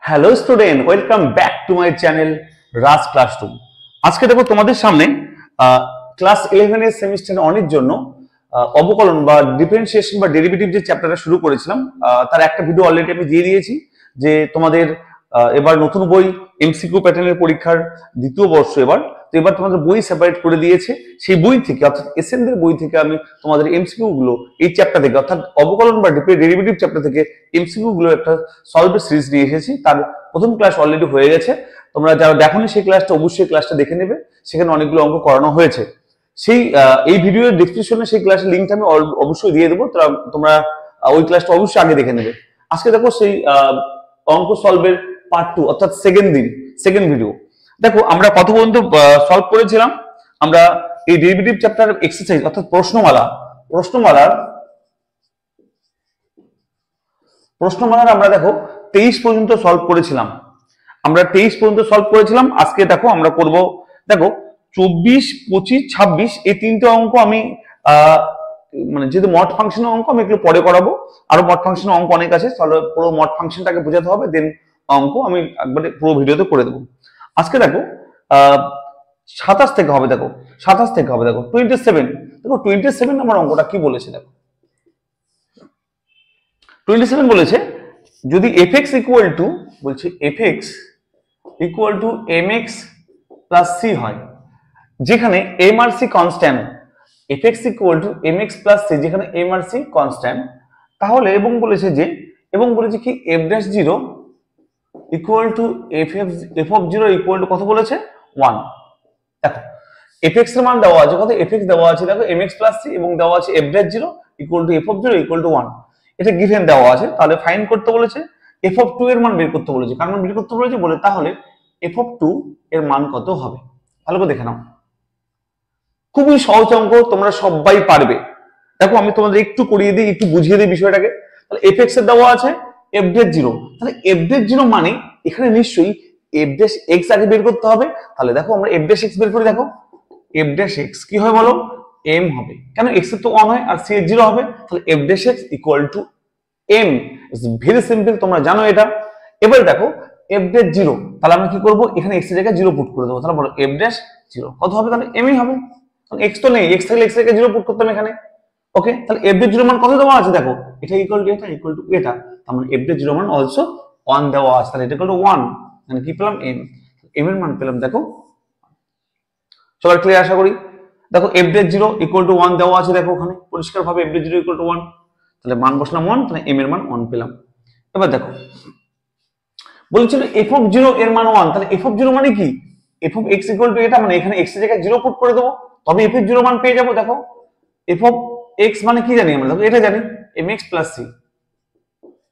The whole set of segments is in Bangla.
Hello student, welcome back to my channel Raj classroom. আজকে দেখো তোমাদের সামনে ক্লাস 11 এর সেমিস্টার অনেক জন্য অবকলন বা ডিফারেন্সিয়েশন বা ডেরিভেটিভ যে চ্যাপ্টারটা শুরু করেছিলাম তার একটা ভিডিও অলরেডি আমি দিয়ে দিয়েছি। যে তোমাদের এবার নতুন বই এমসিকিউ প্যাটার্নের পরীক্ষার দ্বিতীয় বর্ষ তো এবার তোমাদের বই সেপারেট করে দিয়েছে। সেই বই থেকে অর্থাৎ এসএনদের বই থেকে আমি তোমাদের এমসিকিউ গুলো এই চ্যাপ্টার থেকে অর্থাৎ অবকলন বা ডেরিভেটিভ চ্যাপ্টার থেকে এমসিকিউ গুলো একটা সলভের সিরিজ নিয়ে এসেছি। তার প্রথম ক্লাস অলরেডি হয়ে গেছে। তোমরা যারা দেখোনি সেই ক্লাসটা অবশ্যই ক্লাসটা দেখে নেবে, সেখানে অনেকগুলো অঙ্ক করানো হয়েছে। সেই এই ভিডিওর ডেসক্রিপশনে সেই ক্লাসের লিঙ্কটা আমি অবশ্যই দিয়ে দেবো, তোমরা ওই ক্লাসটা অবশ্যই আগে দেখে নেবে। আজকে দেখো সেই অঙ্ক সলভের পার্ট 2 অর্থাৎ সেকেন্ড ভিডিও। দেখো আমরা কত পর্যন্ত সলভ করেছিলাম। আমরা এই ডেরিভেটিভ চ্যাপ্টার এক্সারসাইজ অর্থাৎ প্রশ্নমালার আমরা দেখো 23 পর্যন্ত সলভ করেছিলাম। আজকে দেখো আমরা করব, দেখো 24, 25, 26 এই তিনটে অঙ্ক আমি মানে যেহেতু মড ফাংশনের অঙ্ক আমি একটু পরে করাবো। আরো মড ফাংশনের অঙ্ক অনেক আছে, তাহলে পুরো মড ফাংশনটাকে বোঝাতে হবে, দেন অঙ্ক আমি একবারে পুরো ভিডিওতে করে দেবো। আজকে দেখো 27 থেকে হবে, দেখো 27 দেখো 27 নম্বর অঙ্কটা কি বলেছে। দেখো 27 বলেছে যদি fx equal to mx plus c হয়, যেখানে m আর c constant, fx equal to mx plus c যেখানে m আর c কনস্ট্যান্ট, তাহলে এবং বলেছে কি f'0 equal to f(0) equal to কত বলেছে 1। দেখো fx এর মান দেওয়া আছে, কত fx দেওয়া আছে, দেখো mx প্লাস c এবং দেওয়া আছে f'0 equal to f(0) equal to 1। এটা গিভেন দেওয়া আছে, তাহলে ফাইন্ড করতে বলেছে f(2) এর মান বের করতে বলেছে। কার মান বের করতে বলেছে বলে, তাহলে f(2) এর মান কত হবে ভালো করে দেখে নাও। খুবই সহজ অঙ্ক, তোমরা সবাই পারবে। দেখো আমি তোমাদের একটু করিয়ে দিই, একটু বুঝিয়ে দিই বিষয়টাকে। তাহলে fx এর দেওয়া আছে f'0, তাহলে f'0 মানে এখানে নিশ্চয়ই f' আগে বের করতে হবে। তাহলে দেখো আমরা f' বের করি। দেখো f' কি হয় বলো, m হবে, কেন x এর তো 1 হয় আর c এর 0 হবে, তাহলে f' equal to m। Very simple, তোমরা জানো এটা। এবার দেখো f'0, তাহলে আমরা কি করব, এখানে x এর জায়গায় 0 পুট করে দেবো। তাহলে বলো f'0 কত হবে, তাহলে m ই হবে, কারণ x তো নেই, x থাকলে x এর জায়গায় 0 পুট করতাম এখানে। ওকে, তাহলে f'0 মান কত দেওয়া আছে, দেখো এটা ইকুয়াল টু এটা ইকুয়াল টু এটা, তার মানে f'0 মান অলসো 1 দেওয়া আছে, তাহলে এটা ইকুয়াল টু 1, মানে কি পেলাম m এর মান পেলাম। দেখো সবার ক্লিয়ার আশা করি। দেখো f'0 ইকুয়াল টু 1 দেওয়া আছে, দেখো ওখানে পরিষ্কার ভাবে f'0 ইকুয়াল টু 1, তাহলে মান বসলাম 1, তাহলে m এর মান 1 পেলাম। এবার দেখো বলছিল f(0) এর মান 1, তাহলে f(0) মানে কি, f(x) ইকুয়াল টু এটা, মানে এখানে x এর জায়গায় 0 পুট করে দেবো, তবে f(0) মান পেয়ে যাবো। দেখো f(x) মানে কি জানি আমরা, দেখো এটা জানি mx প্লাস c,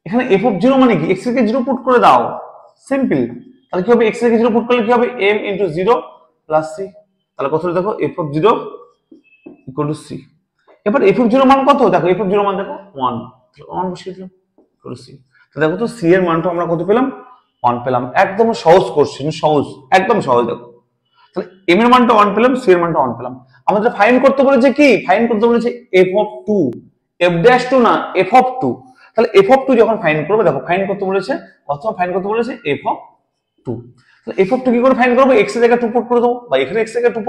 এখানে f(0) মানে কি, x এর জায়গায় 0 পুট করে দাও, সিম্পল। তাহলে কি হবে, x এর জায়গায় 0 পুট করলে কি হবে, m ইনটু 0 প্লাস c, তাহলে কত হলো, দেখো f(0) ইকুয়াল টু c। এবার f(0) মান কত, দেখো f(0) মান দেখো 1, তাহলে 1 বসিয়ে দিলাম ইকুয়াল টু c। তো দেখো তো c এর মানটা আমরা কত পেলাম, 1 পেলাম। একদম সহজ কোশ্চেন, সহজ, একদম সহজ। দেখো তাহলে m এর মানটা 1 পেলাম, c এর মানটা 1 পেলাম। আমাদের ফাইন্ড করতে বলেছে কি, ফাইন্ড করতে বলেছে f(2), f'2 না f(2), তাহলে f(2) যখন ফাইন্ড করবে, দেখো ফাইন্ড করতে বলেছে, প্রথমে ফাইন্ড করতে বলেছে f(2), তাহলে f(2) কি করে ফাইন্ড করব, x এর জায়গায় 2 পুট করে দেবো, বা এখানে x এর জায়গায় 2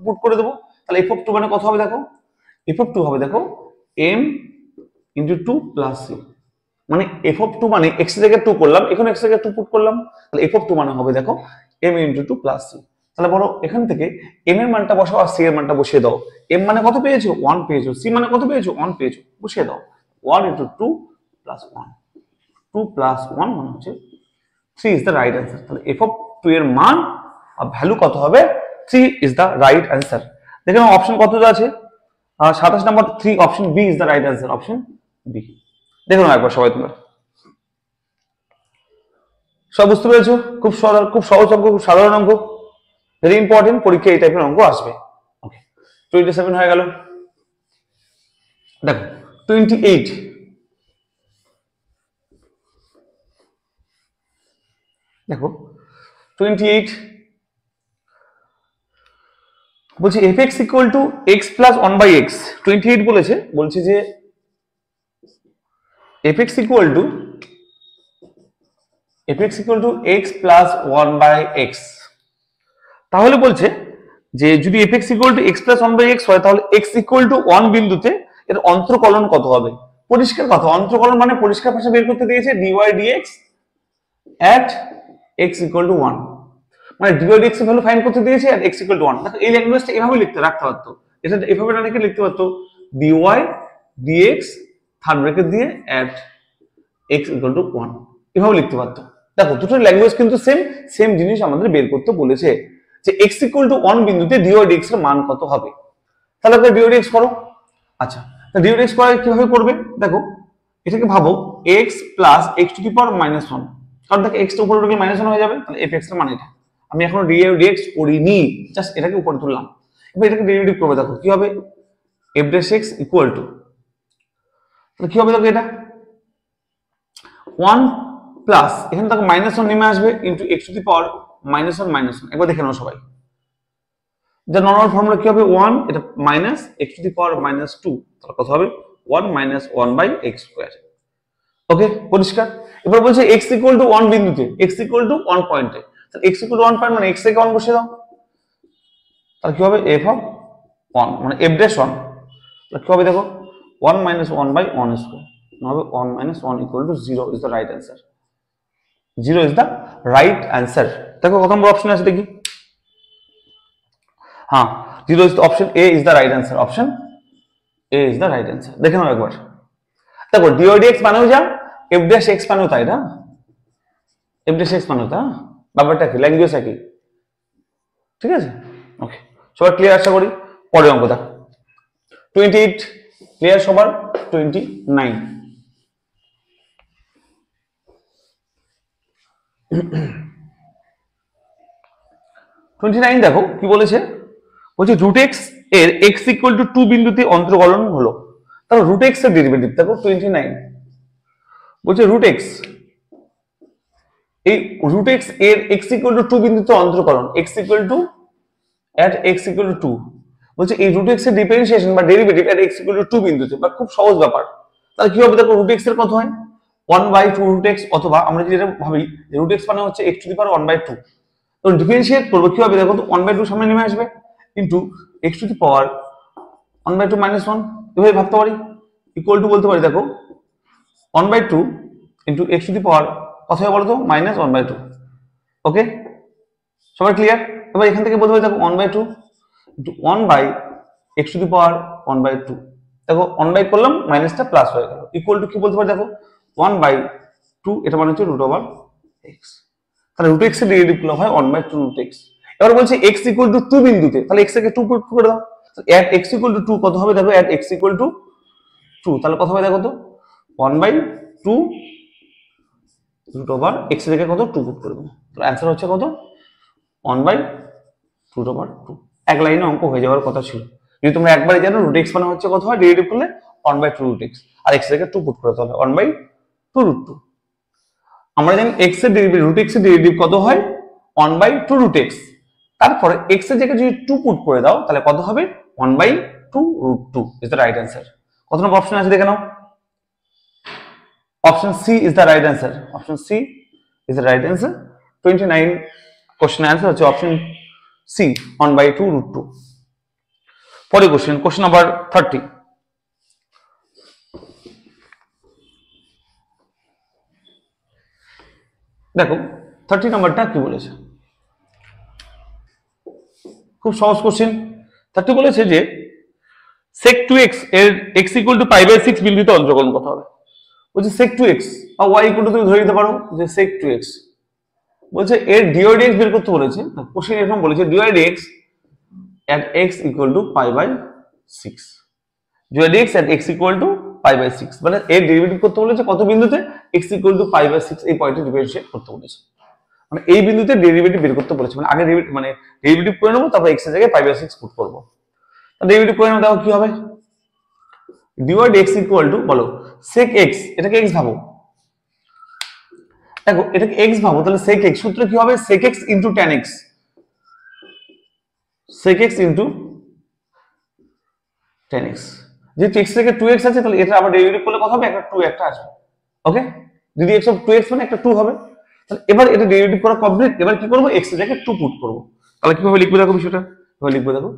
পুট করে দেবো। তাহলে f(2) মানে কত হবে, দেখো f(2) হবে, দেখো m ইনটু 2 প্লাস c, মানে f(2) মানে x এর জায়গায় 2 করলাম, এখানে x এর জায়গায় 2 পুট করলাম, তাহলে f(2) মানে হবে দেখো m ইনটু 2 প্লাস c। তাহলে বলো এখান থেকে m এর মানটা বসাও আর c এর মানটা বসিয়ে দাও। m মানে কত পেয়েছো, 1 পেয়েছো, c মানে কত পেয়েছো, 1 পেয়েছো, বসিয়ে দাও। 1 ইনটু 2 প্লাস 1, 2 প্লাস 1 মানে হচ্ছে 3 ইজ দ্য রাইট অ্যান্সার। তাহলে f(2) এর মান আর ভ্যালু কত হবে, 3 ইজ দ্য রাইট অ্যান্সার। দেখেন অপশন কত আছে, 27 number 3, option B is the right answer, option B. দেখো না একবার সবাই তোমরা সব বুঝতে পেরেছো, খুব সহজ অঙ্ক, খুব সাধারণ অঙ্ক, ভেরি ইম্পর্টেন্ট, পরীক্ষা এই টাইপের অঙ্ক আসবে। ওকে 27 হয়ে গেল। দেখো 28, দেখো 28 বলছি fx equal to x plus 1/x। 28 বলছে যে fx equal to fx equal to x plus 1 by x. তাহলে বলছে যে যদি fx equal to x plus 1 by x হয় তাহলে x ইকুয়াল টু 1 বিন্দুতে এর অন্তরকলন কত হবে? পরিষ্কার কথা, অন্তরকলন মানে পরিষ্কার ভাষা বের করতে দিয়েছে dy dx at x equal two 1, মানে dy dx এর ভ্যালু ফাইন্ড করতে দিয়েছে at x ইকুয়াল টু 1। দেখো এই ল্যাঙ্গুয়েজটা এভাবে লিখতে রাখতে পারতো, এটা এভাবে না লিখে লিখতে পারতো dy dx থার্ড ব্র্যাকেট দিয়ে at x ইকুয়াল টু 1, এভাবে লিখতে পারতো। দেখো দুটো ল্যাঙ্গুয়েজ কিন্তু সেম সেম জিনিস আমাদের বের করতে বলেছে যে x ইকুয়াল টু 1 বিন্দুতে dy dx এর মান কত হবে। তাহলে আপনি dy dx করো। আচ্ছা, তা dy dx করা কিভাবে করবে? দেখো এটাকে ভাবো x plus x to the power minus 1, কারণ দেখো x টা উপরে উঠে মাইনাস 1 হয়ে যাবে, তাহলে fx এর মান এটা। আমি এখনো dy dx করিনি, জাস্ট এটাকে উপরে তুললাম। এবার এটাকে ডেরিভেটিভ করবে, দেখো কি হবে f dash x equal two, তাহলে কি হবে দেখো এটা 1 প্লাস এখানে দেখো মাইনাস 1 নেমে আসবে into x to the power minus 1 minus 1। একবার দেখে নাও সবাই, যা নরমাল ফর্মুলা কি হবে 1 এটা minus x to the power minus 2, তাহলে কত হবে 1 মাইনাস 1 বাই x স্কয়ার। ওকে পরিষ্কার। এবার বলছে x ইকুয়াল টু 1 বিন্দুতে, x ইকুয়াল টু 1 পয়েন্টে, তাহলে x ইকুয়াল টু 1 পয়েন্ট মানে x থেকে 1 বসিয়ে দাও, তাহলে কি হবে f অফ 1 মানে f ড্যাশ 1, তাহলে কি হবে দেখো 1 মাইনাস 1 বাই 1 স্কয়ার, হবে 1 minus 1 equal to 0 is the right answer. 0 is the right answer. দেখো কত নম্বর অপশন আছে দেখি, হ্যাঁ 0 is the option A is the right answer, option A is the right answer. দেখে নাও একবার, দেখো dy dx মানেও যা f dash x মানেও তাই না, f dash x মানেও তা, ব্যাপারটা কি ল্যাঙ্গুয়েজ একই, ঠিক আছে। ওকে সবার ক্লিয়ার আশা করি। পরের অঙ্কটা 28 ক্লিয়ার সবার? 29 দেখো কি বলেছে, বলছে রুট এক্স এর এক্স ইকুয়াল টু 2 বিন্দুতে অন্তর্কলন হলো। তাহলে রুট এক্স এর ডেরিভেটিভ দেখো 29 বলছে রুট এক্স, এই রুট এক্স এর এক্স ইকুয়াল টু 2 বিন্দুতে অন্তর্কলন x equal to at x equal to 2, বলছে এই রুট এক্স এর ডিফারেন্সিয়েশন বা derivative at x equal to 2 বিন্দুতে, বা খুব সহজ ব্যাপার। তাহলে কি হবে দেখো রুট এক্স এর কত হয় 1 বাই 2 রুট এক্স, অথবা আমরা যদি এটা ভাবি যে রুট এক্স মানে হচ্ছে x to the power 1 by 2, তো ডিফারেন্সিয়েট করব কি হবে দেখো তো 1 বাই 2 সামনে নেমে আসবে into x to the power 1 by 2 minus 1, এভাবে ভাবতে পারি ইকুয়াল টু বলতে পারি দেখো 1 by 2 into x to the power কত হবে বলো তো মাইনাস 1 বাই 2। ওকে সবাই ক্লিয়ার? এবার এখান থেকে বলতে পারি দেখো 1 by 2 into 1 by x to the power 1 by 2, দেখো 1 বাই করলাম মাইনাসটা প্লাস হয়ে গেল, ইকুয়াল টু কি বলতে পারি দেখো 1 বাই 2, এটা মানে হচ্ছে রুট ওভার x। তাহলে রুট x এর ডেরিভেটিভ গুলো হয় 1 বাই 2 রুট x। এবার বলছে x ইকুয়াল টু 2 বিন্দুতে, তাহলে x থেকে 2 পুট করে দাও, এট x ইকুয়াল টু 2 কত হবে দেখো এট x ইকুয়াল টু 2, তাহলে কত হবে দেখো তো 1 বাই 2 রুট ওভার x থেকে কত 2 পুট করে দেবো, তাহলে অ্যান্সার হচ্ছে কত 1 বাই রুট ওভার 2। এক লাইনে অঙ্ক হয়ে যাওয়ার কথা ছিল, যদি তোমরা একবারে জানো রুট x মানে হচ্ছে কত হয় ডেরিভেটিভ করলে 1 বাই 2 রুট x, আর x থেকে 2 পুট করে তাহলে 1 বাই 2 রুট 2। আমরা জানি x এর ডেরিভেটিভ রুট x এর ডেরিভেটিভ কত হয় 1 বাই 2 রুট x, তারপরে x এর জায়গায় যদি 2 পুট করে দাও তাহলে কত হবে 1 by 2 root 2 is the right answer. কত নম্বর অপশন আছে দেখে নাও, option C is the right answer, option C is the right answer. 29 question answer হচ্ছে অপশন সি 1 বাই 2 রুট 2। পরে কোশ্চেন নাম্বার 30, দেখো 30 নাম্বারটা কি বলেছে, খুব সহজ কোশ্চেন। 30 বলেছে যে sec 2x এর x equal to pi by 6 বিন্দুতে অন্তর্কলন কত হবে। বলছে sec 2x বা y ইকুয়াল টু তুমি ধরে নিতে পারো যে sec 2x, বলছে এর dy dx বের করতে বলেছে। কোশ্চেন এরকম বলেছে dy dx at x equal to pi by 6, dy dx at x equal to pi by 6, মানে এর ডেরিভেটিভ করতে বলেছে কত বিন্দুতে x equal to pi by 6 এই পয়েন্টে ডিফারেন্সিয়েট করতে বলেছে, মানে এই বিন্দুতে ডেরিভেটিভ বের করতে বলেছে, মানে আগে ডেরিভেটিভ করে নেবো তারপর x এর জায়গায় পাই বাই 6 পুট করব। ডেরিভেটিভ করে নেবো, দেখো কি হবে dy dx ইকুয়াল টু বলো sec x, এটাকে x ভাবো, দেখো এটাকে x ভাবো, তাহলে sec x সূত্র কি হবে sec x into tan x, sec x into tan x, যেহেতু x থেকে 2x আছে তাহলে এটা আবার ডেরিভেটিভ করলে কত হবে একটা 2 একটা আসবে। ওকে যদি x অফ 2x মানে একটা 2 হবে, তাহলে এবার এটা ডেরিভেটিভ করা কমপ্লিট। এবার কি করবো, এক্স এর জায়গায় 2 পুট করবো। তাহলে কিভাবে লিখবো দেখো বিষয়টা, কিভাবে লিখবো দেখো,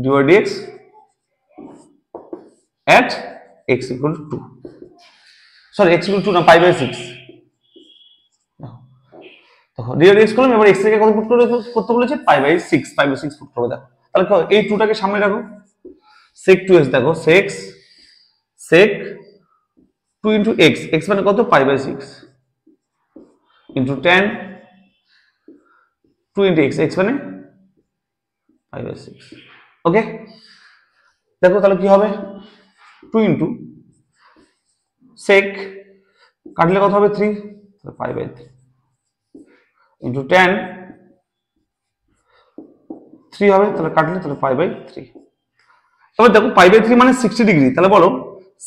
dy dx at x equal to 2, sorry x equal to 2 না, π/6। দেখো dy dx করলাম, এবার x থেকে কত পুট করতে বলেছে, π/6 পুট করবো। দেখো তাহলে এই 2টাকে সামনে রাখো, sec 2x, দেখো sec 2 into x মানে কত, π/6 into tan 2 into x মানে π/6। ওকে, দেখো তাহলে কি হবে, 2 into sec কাটলে কত হবে 3, তাহলে π/3 into tan 3 হবে, তাহলে কাটলে তাহলে π/3। এবার দেখো π/3 মানে 60 ডিগ্রি, তাহলে বলো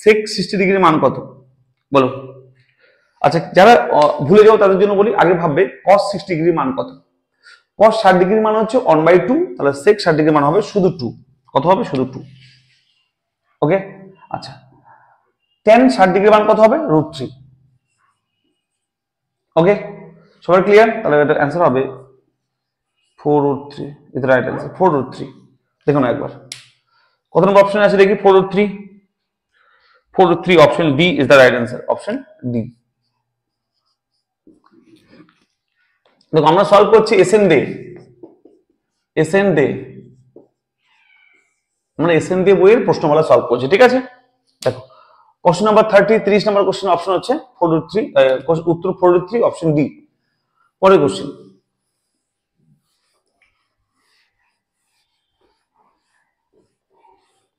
sec 60 ডিগ্রির মান কত বলো। আচ্ছা যারা ভুলে যাও তাদের জন্য বলি, আগে ভাববে cos 60 ডিগ্রির মান কত। cos 60 ডিগ্রির মান হচ্ছে 1/2, তাহলে sec 60 ডিগ্রির মান হবে শুধু 2, কত হবে, শুধু 2। ওকে, আচ্ছা tan 60 ডিগ্রির মান কত হবে, √3। ওকে, সবার ক্লিয়ার? তাহলে এটার অ্যান্সার হবে 4√3, ইজ দ্য রাইট অ্যান্সার, 4√3। দেখো না একবার কত নম্বর অপশন আছে দেখি, 4√3, 4√3 option B is the right answer, option D. দেখো আমরা সলভ করছি এসএন ডে, আমরা এসএন ডে বইয়ের প্রশ্নমালা সলভ করছি, ঠিক আছে। দেখো কোশ্চেন নাম্বার 30 নম্বর কোশ্চেন অপশন হচ্ছে 4√3, উত্তর 4√3 অপশন ডি। পরের কোশ্চেন,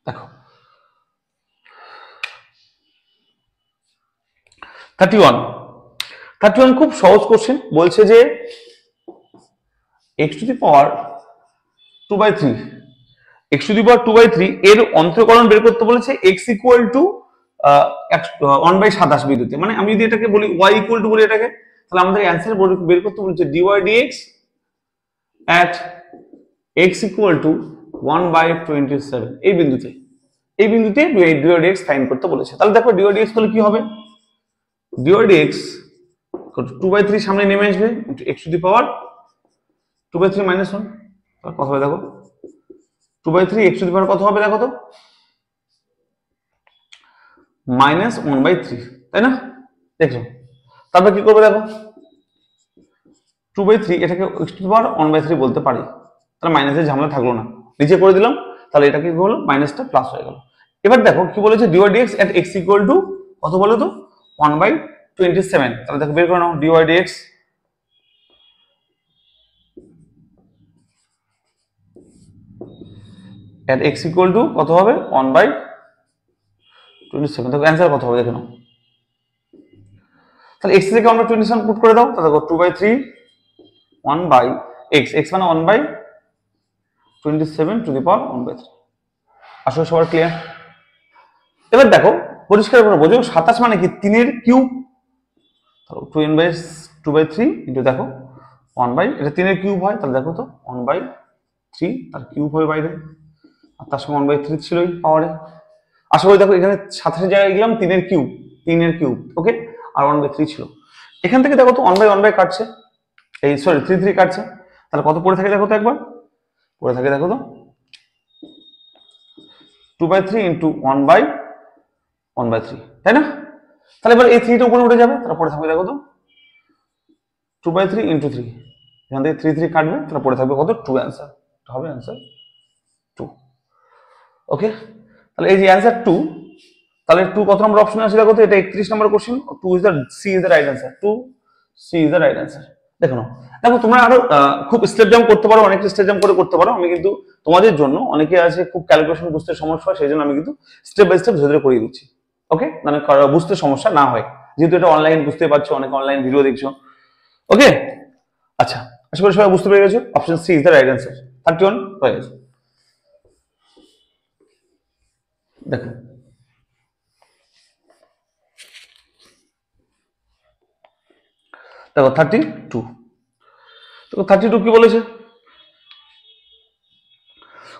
দেখো 31 খুব সহজ কোশ্চেন, বলছে যে x to the power 2/3, x to the power 2/3 এর অন্তরকরণ বের করতে বলেছে x ইকুয়াল টু 1/27 বিন্দুতে। মানে আমি যদি এটাকে বলি y ইকুয়াল টু বলি এটাকে, তাহলে আমাদের অ্যান্সার বের করতে বলেছে dy dx at x equal two 1/27 এই বিন্দুতে dy dx ফাইন্ড করতে বলেছে। তাহলে দেখো dy dx করলে কি হবে, dy dx 2/3 সামনে নেমে আসবে, x টু দি পাওয়ার 2/3 -1, তাহলে কত হবে দেখো, 2/3 x টু দি পাওয়ার কত হবে দেখো তো, -1/3, তাই না? দেখো তারপর কি করবে দেখো, 2/3 এটাকে x টু দি পাওয়ার 1/3 বলতে পারি, তাহলে মাইনাসের ঝামেলা থাকলো না, নিচে করে দিলাম, তাহলে এটা কি হলো, মাইনাসটা প্লাস হয়ে গেল। এবার দেখো কি বলেছে, dy dx at x equal two কত বলো তো, 1/27। তাহলে দেখো বের করে নাও, dy dx at x equal two কত হবে, 1/27। দেখো অ্যান্সার কত হবে দেখে নাও, তাহলে x থেকে আমরা 27 পুট করে দাও, তাহলে দেখো 2/3 1/x, x মানে 1/27 টু দি পাওয়ার 1/3। আসলে সবার ক্লিয়ার? এবার দেখো পরিষ্কার করে বোঝো, 27 মানে কি 3 এর কিউব, তাহলে 2/3 ইন্টু দেখো 1/, এটা 3 এর কিউব হয়, তাহলে দেখো তো 1/3 তার কিউব হবে বাইরে, আর তার সঙ্গে 1/3 ছিলই পাওয়ারে। আশা করি দেখো এখানে 27 জায়গায় গেলাম 3 এর কিউব, ওকে, আর 1/3 ছিল। এখান থেকে দেখো তো 1/1 কাটছে, এই সরি 3 কাটছে, তাহলে কত পড়ে থাকে দেখো তো একবার, পড়ে থাকে দেখো তো 2/3 ইন্টু 1/1/3, তাই না? তাহলে এবার এই 3টা উপরে উঠে যাবে, তাহলে পড়ে থাকবে দেখো তো 2/3 ইন্টু 3, এখান থেকে 3 কাটবে, তাহলে পড়ে থাকবে কত, 2। অ্যান্সার হবে অ্যান্সার 2। ওকে, তাহলে এই যে অ্যান্সার 2, তাহলে 2 কত নম্বর অপশন আছে দেখো তো, এটা 31 নম্বর question, 2 is the C is the right answer, 2 C is the right answer. দেখো না, দেখো তোমরা আরো খুব স্টেপ জাম্প করতে পারো, অনেক স্টেপ জাম্প করে করতে পারো, আমি কিন্তু তোমাদের জন্য, অনেকে আছে খুব ক্যালকুলেশন বুঝতে সমস্যা হয়, সেই জন্য আমি কিন্তু স্টেপ বাই স্টেপ ধীরে ধীরে করিয়ে দিচ্ছি। ওকে, মানে বুঝতে সমস্যা না হয়, যেহেতু এটা অনলাইন, বুঝতে পারছো, অনেক অনলাইন ভিডিও দেখছো। ওকে, আচ্ছা আশা করি সবাই বুঝতে পেরে গেছো, option C is the right answer. 31 হয়ে গেছে। দেখো দেখো 32, দেখো 32 কি বলেছে,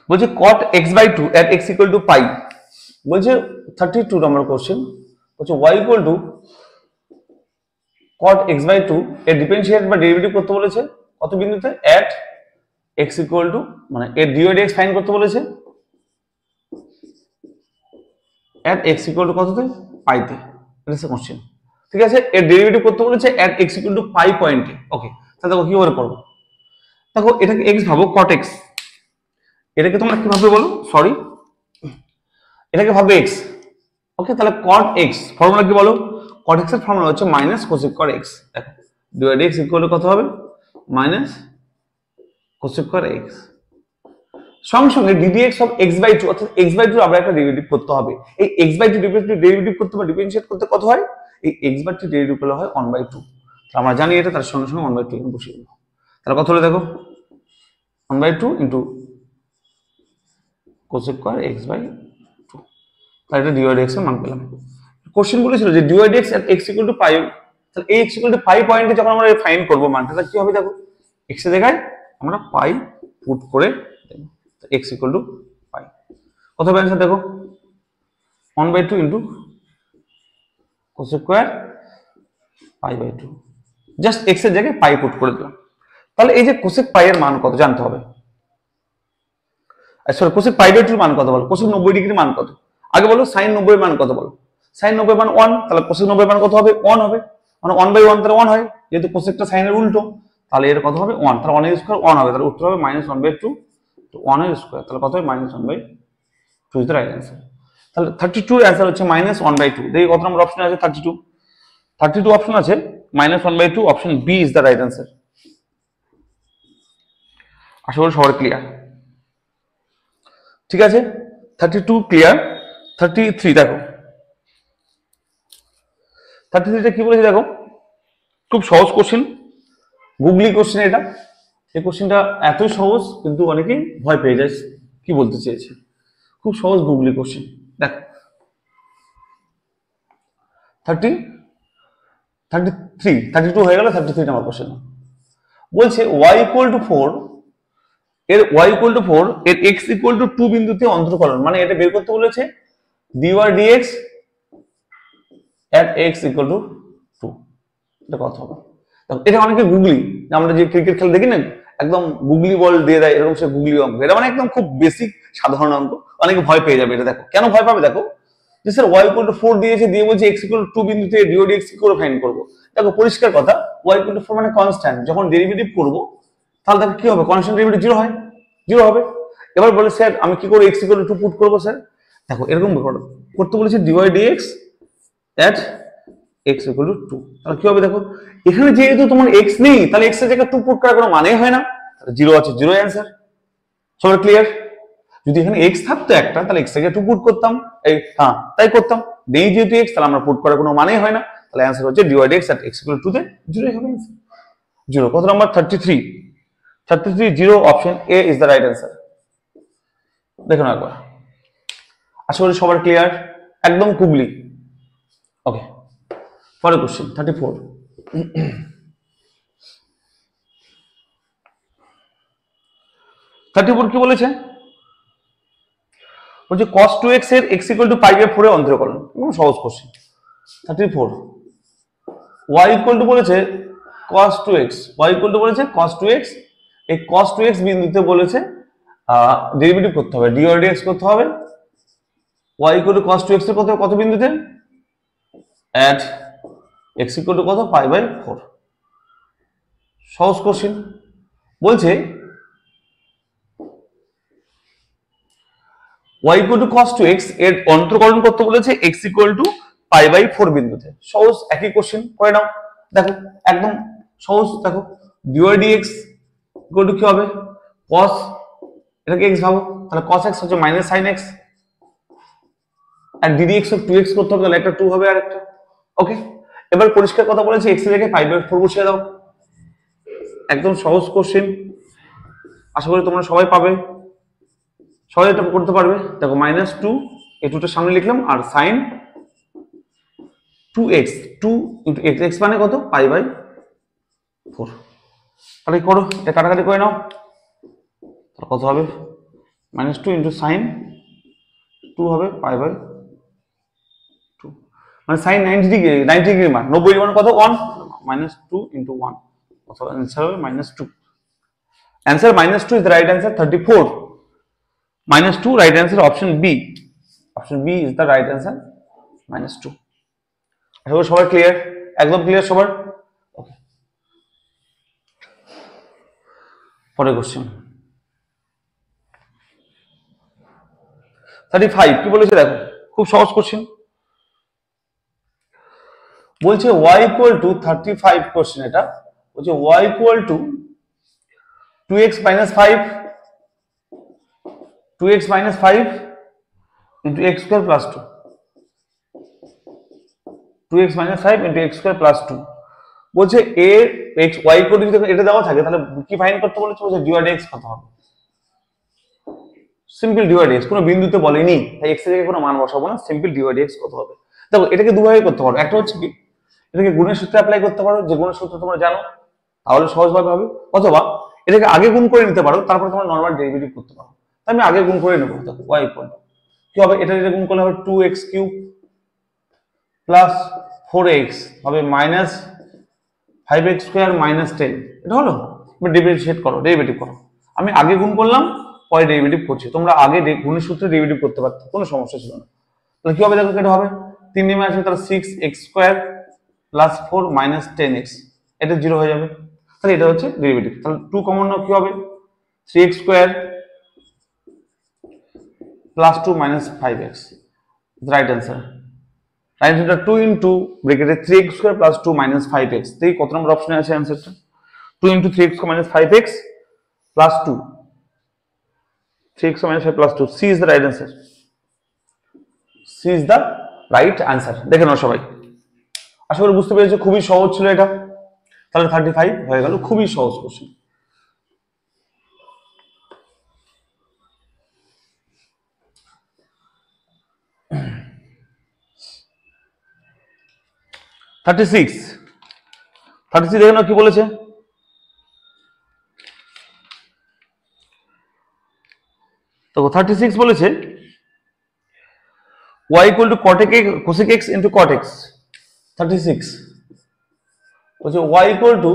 বলছে cot x/2 at x equal to pi, বলছে 32 নম্বর কোশ্চেন, বলছে y equal to cot x/2 এর ডিফারেন্সিয়েট বা ডেরিভেটিভ করতে বলেছে কত বিন্দুতে at x ইকুয়াল টু মানে এর dy dx ফাইন্ড করতে বলেছে at x ইকুয়াল টু কততে পাইতে। এটা হচ্ছে কোশ্চেন। ঠিক আছে, এর ডেরিভেটিভ করতে বলেছে at x ইকুয়াল টু পাই পয়েন্টে। ওকে, তাহলে দেখো কি করে করব। দেখো এটাকে x ভাবো cot x, এটাকে তোমরা কি ভাবে বলো, সরি এটাকে ভাবে x। ওকে, তাহলে cot x ফর্মুলা কি বলো, cot x এর ফর্মুলা হচ্ছে মাইনাস cosec cot x। দেখো dy dx ইকুয়াল টু কত হবে মাইনাস cosec cot x। সঙ্গে সঙ্গে ddx অফ x/2 অর্থাৎ x/2 আমরা একটা ডেরিভেটিভ করতে হবে। এই x/2 ডেরিভেটিভ করতে বা ডিফারেন্সিয়েট করতে কত হয়, এই x/2 ডেরিভেটিভ করলে হয় 1/2। তাহলে আমরা জানি এটা, তার সঙ্গে সঙ্গে 1/2 এখানে বসিয়ে দেব। তাহলে কত হলো দেখো 1/2 ইনটু cosec cot x/2। তাহলে এটা dy dx এর মান পেলাম। কোশ্চেন বলেছিল যে dy dx at x equal to pi, তাহলে এই x equal to pi পয়েন্টে যখন আমরা ফাইন্ড করব মানটা, তাহলে কি হবে দেখো x এর জায়গায় আমরা পাই পুট করে দেব, x equal to pi। কত হবে आंसर দেখো 1/2 into cosec square pi/2, just x এর জায়গায় পাই পুট করে দিলাম। তাহলে এই যে cosec pi এর মান কত জানতে হবে, সরি cosec pi/2 এর মান কত বলো, cosec 90 ডিগ্রির মান কত, আগে বলো sin 90 এর মান কত বলো, sin 90 এর মান 1, তাহলে cosec 90 এর মান কত হবে 1 হবে, মানে 1/1 তাহলে 1 হয়, যেহেতু cosec টা sin এর উল্টো, তাহলে এর কত হবে 1, তাহলে 1 এর স্কয়ার 1 হবে, তাহলে উত্তর হবে -1/2 তো 1 এর স্কয়ার, তাহলে কত হয় -1/2 ইজ দ্য রাইট आंसर। তাহলে 32 এর आंसर হচ্ছে -1/2। দেখি কত নম্বর অপশন আছে, 32 অপশন আছে, -1/2 option B is the right answer. আশা করি সবার ক্লিয়ার। ঠিক আছে, 32 ক্লিয়ার। 33 দেখো, 33টা কি বলেছে দেখো, খুব সহজ কোশ্চেন, গুগলি কোশ্চেন এটা। এই কোশ্চেনটা এতই সহজ কিন্তু অনেকেই ভয় পেয়ে যায় কি বলতে চেয়েছে। খুব সহজ গুগলি কোশ্চেন। দেখো 32 হয়ে গেল, 33 নম্বর কোশ্চেন বলছে y ইকুয়াল টু 4 এর y ইকুয়াল টু 4 এর x ইকুয়াল টু 2 বিন্দুতে অন্তরকলন, মানে এটা বের করতে বলেছে dy dx at x equal to 2। এটা কত হবে, এটা অনেকে গুগলি, আমরা যে ক্রিকেট খেলা দেখি না একদম গুগলি বল দিয়ে দেয়, এরকম সে গুগলি অঙ্ক, এটা মানে একদম খুব বেসিক সাধারণ অঙ্ক, অনেকে ভয় পেয়ে যাবে এটা। দেখো কেন ভয় পাবে, দেখো যে স্যার y ইকুয়াল টু 4 দিয়েছে, দিয়ে বলছে x ইকুয়াল টু 2 বিন্দুতে dy dx কি করে ফাইন্ড করব। দেখো পরিষ্কার কথা, y ইকুয়াল টু 4 মানে কনস্ট্যান্ট, যখন ডেরিভেটিভ করব তাহলে দেখো কি হবে, কনস্ট্যান্ট ডেরিভেটিভ 0 হয়, 0 হবে। এবার বলে স্যার আমি কি করে x ইকুয়াল টু 2 পুট করব স্যার, দেখো এরকম করতে বলেছি dy dx at x equal to 2, তাহলে কি হবে দেখো এখানে যেহেতু তোমার x নেই, তাহলে x এর জায়গায় 2 পুট করার কোনো মানেই হয় না, তাহলে 0 আছে, 0 অ্যানসার। সবাই ক্লিয়ার? যদি এখানে x থাকতো একটা, তাহলে x এর জায়গায় 2 পুট করতাম, এই হ্যাঁ তাই করতাম, নেই যেহেতু x, তাহলে আমরা পুট করার কোনো মানেই হয় না, তাহলে অ্যানসার হচ্ছে dy dx at x equal to 2 তে 0 হবে অ্যানসার। 0 কত number 33 0 option A is the right answer. দেখুন একবার, আশা করি সবার ক্লিয়ার, একদম কুগলি। ওকে, পরের কোশ্চেন 34। কি বলেছে, বলছে cos 2x এর x equal to π/4 এর অন্তরকলন, খুব সহজ কোশ্চেন। 34 y equal to বলেছে cos 2x, y equal to বলেছে cos 2x, এই cos 2x বিন্দুতে বলেছে ডেরিভেটিভ করতে হবে, dy dx করতে হবে, y equal to cos 2x এর কত বিন্দুতে at x equal to কত π/4। সহজ কোশ্চেন। বলছে y equal to cos 2x এর অন্তরকলন করতে বলেছে x equal to π/4 বিন্দুতে। সহজ, একই কোশ্চেন করে নাও। দেখো একদম সহজ, দেখো dy dx equal to কি হবে cos, এটাকে x ভাবো, তাহলে cos x হচ্ছে মাইনাস sin x, আর ddx অফ 2x করতে হবে, তাহলে একটা 2 হবে আর একটা। ওকে, এবার পরিষ্কার কথা বলেছে x এর জায়গায় π/4 বসিয়ে দাও, একদম সহজ কোশ্চেন, আশা করি তোমরা সবাই পাবে, সবাই এটা করতে পারবে। দেখো -2 এই 2টা সামনে লিখলাম, আর sin 2x 2 * x, x মানে কত π/4, তাহলে করো এটা কাটাকাটি করে নাও, তাহলে কত হবে -2 * sin 2 হবে π/2, মানে sin 90 ডিগ্রি মান 90 ডিগ্রি মান কত 1 -2 × 1 অথবা आंसर হবে -2 answer -2 is the right answer 34 -2 right answer option B is the right answer -2 আশা করি সবাই ক্লিয়ার একদম ক্লিয়ার সবার ওকে পরের কোশ্চেন 35 কি বলেছে দেখো খুব সহজ কোশ্চেন বলছে y equal to 35 কোশ্চেন এটা বলছে y equal to 2x minus 5 into x square plus 2 2x minus 5 into x square plus 2 বলছে a x y equal to যদি এটা দেওয়া থাকে তাহলে কি ফাইন্ড করতে বলেছে বলছে dy dx কত হবে সিম্পল dy dx কোনো বিন্দুতে বলেনি তাই x এর জায়গায় কোনো মান বসাবো না সিম্পল dy dx কত হবে দেখো এটাকে দুভাবে করতে পারো একটা হচ্ছে কি এটাকে গুণের সূত্রে অ্যাপ্লাই করতে পারো যে গুণের সূত্র তোমরা জানো তাহলে সহজভাবে হবে অথবা এটাকে আগে গুণ করে নিতে পারো তারপর তোমরা নরমাল ডেরিভেটিভ করতে পারো তাই আমি আগে গুণ করে নেব দেখো y equal to কি হবে এটা গুণ করলে হবে 2x³ প্লাস 4x হবে মাইনাস 5x² মাইনাস 10 এটা হলো এবার ডেরিভেটিভ করো আমি আগে গুণ করলাম পরে ডেরিভেটিভ করছি তোমরা আগে গুণের সূত্রে ডেরিভেটিভ করতে পারতে কোনো সমস্যা ছিল না তাহলে কি হবে দেখো এটা হবে 3 নেমে আসবে তাহলে 6x² প্লাস 4 মাইনাস 10x এটা 0 হয়ে যাবে তাহলে এটা হচ্ছে ডেরিভেটিভ তাহলে 2 কমন নাও কি হবে 3x² plus 2 minus 5x right answer right answer 2 into ব্র্যাকেটে 3x² প্লাস 2 মাইনাস 5x তাই কত নম্বর অপশনে আছে অ্যান্সারটা 2 into 3x minus 5x plus 2 3x minus 5 plus 2 C is the right answer C is the right answer দেখে নাও সবাই আশা করি বুঝতে পেরেছো খুবই সহজ ছিল এটা তাহলে 35 হয়ে গেল খুবই সহজ কোশ্চেন থার্টি সিক্স দেখে নাও কি বলেছে তো 36 বলেছে y equal to cosec x into cot x 36 বলছে y equal to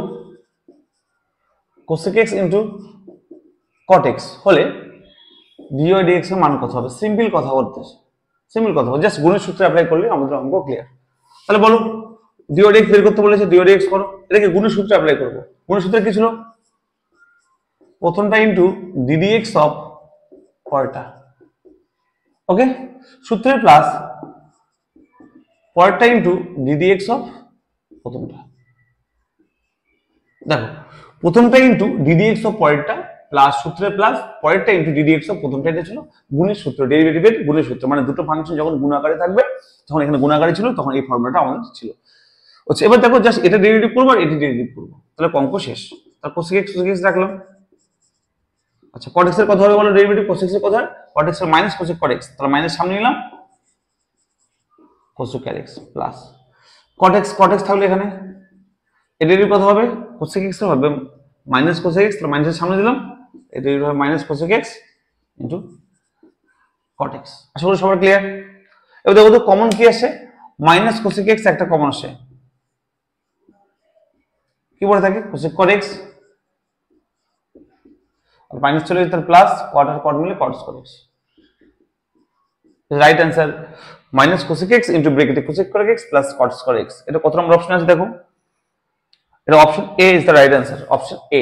cosec x into cot x হলে dy dx এর মান কত হবে সিম্পল কথা জাস্ট গুণের সূত্র অ্যাপ্লাই করলে আমাদের অঙ্ক ক্লিয়ার তাহলে বলো dy dx বের করতে বলেছে dy dx করো এটাকে গুণের সূত্রে অ্যাপ্লাই করব গুণের সূত্র কি ছিল প্রথমটা ইনটু ddx অফ পরেরটা ওকে সূত্রের প্লাস পরেরটা ইনটু ddx অফ প্রথমটা দেখো প্রথমটা ইনটু ddx অফ পরেরটা প্লাস সূত্রের প্লাস পরেরটা ইনটু ddx অফ প্রথমটা এটা ছিল গুণের সূত্র ডেরিভেটিভের গুণের সূত্র মানে দুটো ফাংশন যখন গুণ আকারে থাকবে তখন এখানে গুণ আকারে ছিল তখন এই ফর্মুলাটা আমাদের ছিল আচ্ছা এবার দেখো জাস্ট এটা ডেরিভেটিভ করব আর এটা ডেরিভেটিভ করব তাহলে অঙ্ক শেষ তার cosec x রাখলাম আচ্ছা cot x এর কথা হবে বলো ডেরিভেটিভ cos x এর কথা cot x এর মাইনাস cosec cot x তাহলে মাইনাস সামনে নিলাম cosec x plus cot x থাকলে এখানে এর ডেরিভেটিভ কথা হবে cosec x এর হবে মাইনাস cosec x তাহলে মাইনাসের সামনে দিলাম এর ডেরিভেটিভ হবে minus cosec x into cot x আশা করি সবার ক্লিয়ার এবার দেখো তো কমন কি আসে মাইনাস cosec x একটা কমন আসে কি পড়ে থাকে cosec cot x और माइनस चले जाए प्लस cot और cot मिले cot cot x right answer minus cosec x into bracket cosec cot x plus cot cot x এটা কত নম্বর অপশন আছে দেখো এটা option A is the right answer option A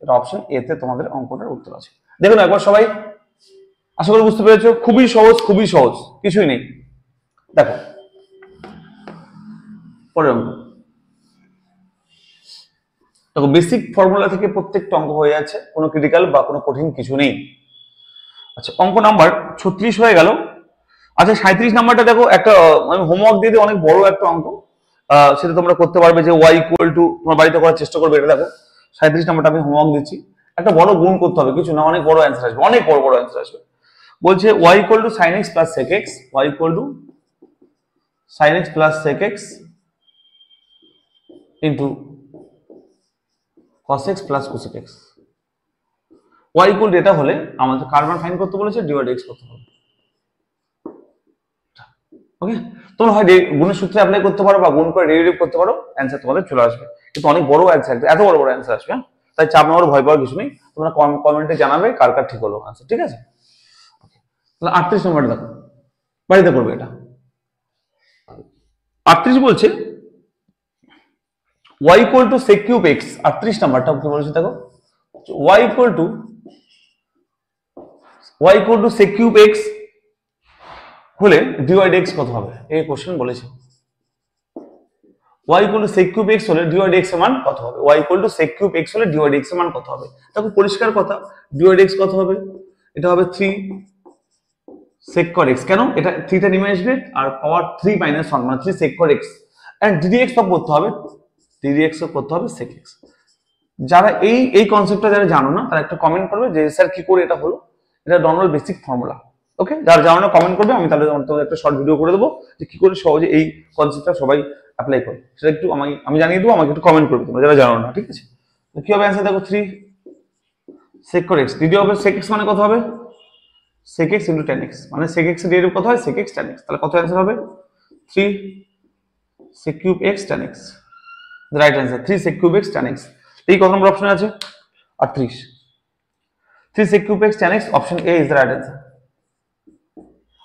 এটা অপশন এ তে তোমাদের অঙ্কটার উত্তর আছে দেখো না একবার সবাই আশা করি বুঝতে পেরেছো খুবই সহজ কিছুই নেই দেখো পরের অঙ্ক দেখো বেসিক ফর্মুলা থেকে প্রত্যেকটা অঙ্ক হয়ে যাচ্ছে কোনো ক্রিটিক্যাল বা কোনো কঠিন কিছু নেই আচ্ছা অঙ্ক নাম্বার 36 হয়ে গেল আচ্ছা 37 নাম্বারটা দেখো একটা আমি হোমওয়ার্ক দিয়ে দিই অনেক বড় একটা অঙ্ক সেটা তোমরা করতে পারবে যে y ইকুয়াল টু তোমার বাড়িতে করার চেষ্টা করবে এটা দেখো 37 নাম্বারটা আমি হোমওয়ার্ক দিচ্ছি একটা বড় গুণ করতে হবে কিছু না অনেক বড় অ্যানসার আসবে অনেক বড় অ্যানসার আসবে বলছে y equal to sin x plus sec x y equal to sin x plus sec x into cos x plus cosec x y equal এটা হলে আমাদের কার মান ফাইন্ড করতে বলেছে dy dx করতে হবে ওকে, তোমরা হয় গুণের সূত্রে অ্যাপ্লাই করতে পারো বা গুণ করে ডেরিভেটিভ করতে পারো, অ্যান্সার তোমাদের চলে আসবে। কিন্তু অনেক বড় অ্যান্সার, এত বড় বড় অ্যান্সার আসবে, তাই চাপ নেওয়ার ভয় পাওয়ার কিছু নেই। তোমরা কমেন্টে জানাবে কার কার ঠিক হলো আনসার, ঠিক আছে? তাহলে 38 নম্বরটা দেখো, বাড়িতে করবে এটা। 38 বলছে y equal to sec cube x। 38 নাম্বারটা কি বলেছে দেখো, y equal to sec cube x হলে dy dx কত হবে? এই কোশ্চেন বলেছে y equal to sec cube x হলে dy dx এর মান কত হবে? y equal to sec cube x হলে dy dx এর মান কত হবে? দেখো পরিষ্কার কথা, dy dx কত হবে? এটা হবে 3 sec cot x। কেন? এটা 3 টা নেমে আসবে আর পাওয়ার 3 - 1 মানে 3 sec cot x, and ddx সব করতে হবে, ddx সব করতে হবে sec x। যারা এই কনসেপ্টটা যারা জানো না তারা একটা কমেন্ট করবে যে স্যার কি করে এটা হলো, এটা নরমাল বেসিক ফর্মুলা। ওকে, যারা জানো না কমেন্ট করবে, আমি তাহলে তোমাদের একটা শর্ট ভিডিও করে দেবো যে কি করে সহজে এই কনসেপ্টটা সবাই অ্যাপ্লাই করে, সেটা একটু আমি জানিয়ে দেবো, আমাকে একটু কমেন্ট করবে তোমরা যারা জানো না, ঠিক আছে? তো কি হবে অ্যান্সার দেখো, 3 sec cot x, দ্বিতীয় হবে sec x মানে কত হবে? sec x into tan x, মানে sec x এর ডেরিভেটিভ কত হয়? sec x tan x। তাহলে কত অ্যান্সার হবে? 3 sec cube x tan x, the right answer 3 sec cube x tan x। এই কত নম্বর অপশনে আছে? 38। 3 sec cube x tan x, option A is the right answer.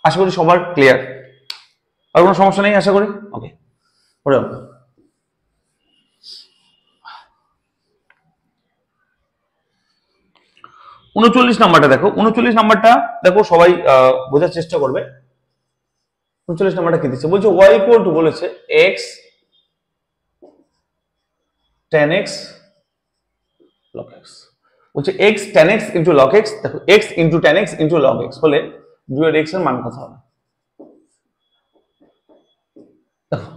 আশা করি সবার ক্লিয়ার, আর কোনো সমস্যা নেই আশা করি। ওকে, পরে 39 নাম্বারটা দেখো, 39 নাম্বারটা দেখো সবাই বোঝার চেষ্টা করবে। 39 নাম্বারটা কি দিচ্ছে? বলছে y equal to বলেছে x tan x log x, বলছে x tan x into log x। দেখো x into tan x into log x হলে dy dx এর মান কত হবে? দেখো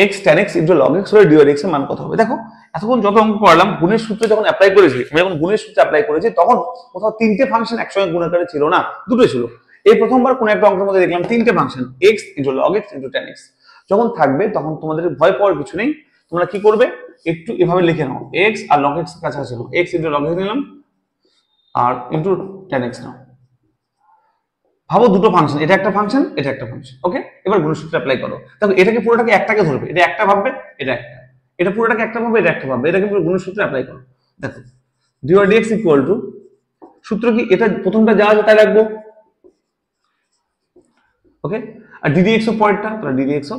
x tan x into log x হলে dy dx এর মান কত হবে? দেখো এতক্ষণ যত অঙ্ক করলাম গুণের সূত্রে যখন অ্যাপ্লাই করেছি, আমি যখন গুণের সূত্রে অ্যাপ্লাই করেছি তখন কোথাও তিনটে ফাংশন একসঙ্গে গুণ আকারে ছিল না, দুটো ছিল। এই প্রথমবার কোন একটা অঙ্কের মধ্যে দেখলাম তিনটে function x into log x into tan x। যখন থাকবে তখন তোমাদের ভয় পাওয়ার কিছু নেই, তোমরা কি করবে একটু এভাবে লিখে নাও, x আর log x কাছাকাছি ছিল, x into log x নিলাম আর into tan x নাও। ভাবো দুটো ফাংশন, এটা একটা ফাংশন, এটা একটা ফাংশন। ওকে, এবার গুণের সূত্র অ্যাপ্লাই করো। দেখো এটাকে পুরোটাকে একটাকে ধরবে, এটা একটা ভাববে, এটা একটা, এটা পুরোটাকে একটা ভাববে, এটা একটা ভাববে, এটাকে পুরো গুণের সূত্রে অ্যাপ্লাই করো। দেখো dy dx ইকুয়াল টু, সূত্র কি? এটা প্রথমটা যা আছে তাই রাখবো, ওকে, আর ddx ও পরেরটা, তাহলে ddx ও।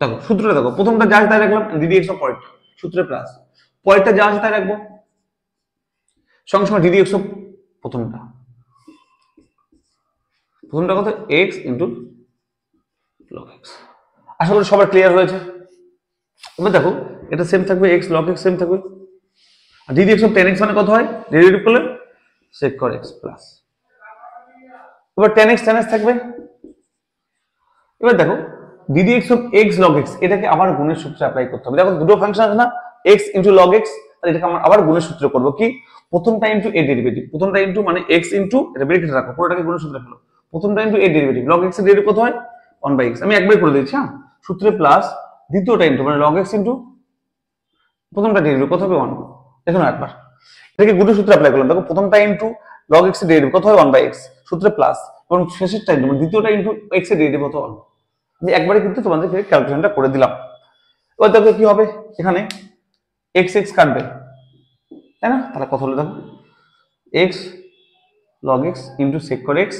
দেখো সূত্রটা দেখো, প্রথমটা যা আছে তাই রাখলাম, ddx ও পরেরটা, সূত্রে প্লাস, পরেরটা যা আছে তাই রাখবো, সঙ্গে সঙ্গে ddx ও প্রথমটা কত? x into log x। আশা করি সবার ক্লিয়ার হয়েছে। এবার দেখো এটা সেম থাকবে, x log x সেম থাকবে, আর ddx of tan x মানে কত হয়? ডেরিভেটিভ করলে sec cot x প্লাস, এবার tan x থাকবে। এবার দেখো ddx of x log x, এটাকে আবার গুণের সূত্রে অ্যাপ্লাই করতে হবে। দেখো দুটো ফাংশন আছে না, x into log x, তাহলে এটাকে আমরা আবার গুণের সূত্রে করব কি? প্রথমটা ইনটু a ডেরিভেটিভ, প্রথমটা ইনটু মানে x ইনটু, এটা ব্র্যাকেটে রাখো, পুরোটাকে গুণের সূত্রে ফেলো, প্রথমটা into a derivative, log x এর ডেরিভেটিভ কত হয়? 1/x। আমি একবার করে দিচ্ছি, হ্যাঁ, সূত্রে প্লাস, দ্বিতীয়টা ইনটু মানে log x ইনটু প্রথমটা ডেরিভেটিভ কত হবে? 1। দেখুন একবার এটাকে গুণের সূত্রে অ্যাপ্লাই করলাম, দেখো প্রথমটা ইনটু log x এর ডেরিভেটিভ কত হয়? 1/x, সূত্রে প্লাস, এবং শেষেরটা ইনটু মানে দ্বিতীয়টা ইনটু x এর ডেরিভেটিভ কত? 1। আমি একবারে কিন্তু তোমাদেরকে ক্যালকুলেশনটা করে দিলাম। এবার দেখো কি হবে, এখানে x কাটবে, তাই না? তাহলে কত হলো দেখো, x log x into sec cot x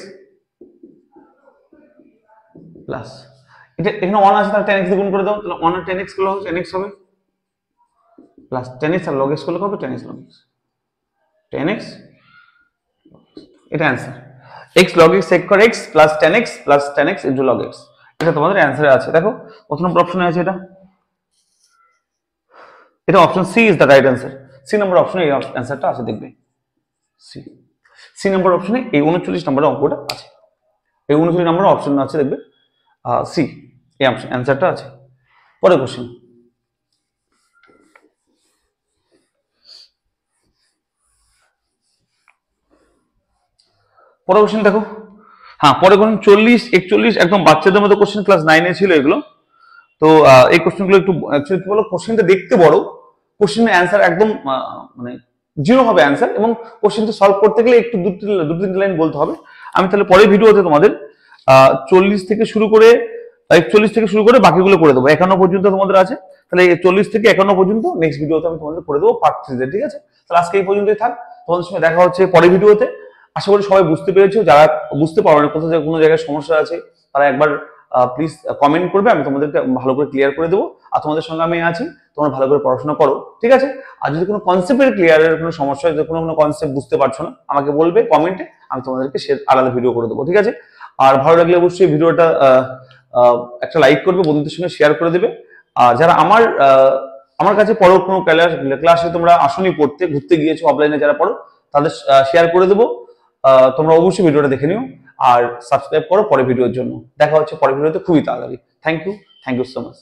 plus, এটা এখানে 1 আছে, তাহলে tan x দিয়ে গুণ করে দাও, তাহলে 1 আর tan x গুলো tan x হবে প্লাস tan x আর log x গুলো হবে tan x log x, tan x, এটা answer. x log x sec cot x plus tan x into log x, এটা তোমাদের অ্যান্সারে আছে। দেখো কত নম্বর অপশনে আছে এটা? এটা option C is the right answer. C নম্বর অপশনে এই অ্যান্সারটা আছে, দেখবে সি নম্বর অপশনে এই 39 নম্বরের অঙ্কটা আছে, এই 39 নম্বর অপশন আছে, দেখবে সি এই অ্যান্সারটা আছে। পরে কোশ্চেন, পরে কোশ্চেন দেখো, হ্যাঁ পরে কোশ্চেন 40, 41 একদম বাচ্চাদের মতো কোশ্চেন, ক্লাস 9 এ ছিল এগুলো। তো এই কোশ্চেনগুলো একটু অ্যাকচুয়ালি কি বলো, কোশ্চেনটা দেখতে বড়, কোশ্চেনের অ্যান্সার একদম মানে জিরো হবে অ্যান্সার, এবং কোশ্চেনটা সলভ করতে গেলে একটু দু তিনটে লাইন বলতে হবে। আমি তাহলে পরের ভিডিওতে তোমাদের 40 থেকে শুরু করে 41 থেকে শুরু করে বাকিগুলো করে দেবো, 51 পর্যন্ত তোমাদের আছে। তাহলে 40 থেকে 51 পর্যন্ত নেক্সট ভিডিওতে আমি তোমাদের করে দেবো পার্ট 3 তে, ঠিক আছে? তাহলে আজকে এই পর্যন্তই থাক, তোমাদের সঙ্গে দেখা হচ্ছে পরের ভিডিওতে। আশা করি সবাই বুঝতে পেরেছো, যারা বুঝতে পারো না, কোথাও কোনো জায়গায় সমস্যা আছে তারা একবার প্লিজ কমেন্ট করবে, আমি তোমাদেরকে ভালো করে ক্লিয়ার করে দেবো। আর তোমাদের সঙ্গে আমি আছি, তোমরা ভালো করে পড়াশোনা করো, ঠিক আছে? আর যদি কোনো কনসেপ্টের ক্লিয়ারের কোনো সমস্যা হয়, যদি কোনো কনসেপ্ট বুঝতে পারছো না, আমাকে বলবে কমেন্টে, আমি তোমাদেরকে সে আলাদা ভিডিও করে দেবো, ঠিক আছে? আর ভালো লাগলে অবশ্যই ভিডিওটা একটা লাইক করবে, বন্ধুদের সঙ্গে শেয়ার করে দেবে। আর যারা আমার কাছে পড়ো, কোনো ক্লাসে তোমরা আসনি পড়তে, ঘুরতে গিয়েছো অফলাইনে যারা পড়ো, তাদের শেয়ার করে দেবো। তোমরা অবশ্যই ভিডিওটা দেখে নিও আর সাবস্ক্রাইব করো পরের ভিডিওর জন্য। দেখা হচ্ছে পরের ভিডিওতে খুবই তাড়াতাড়ি। Thank you so much.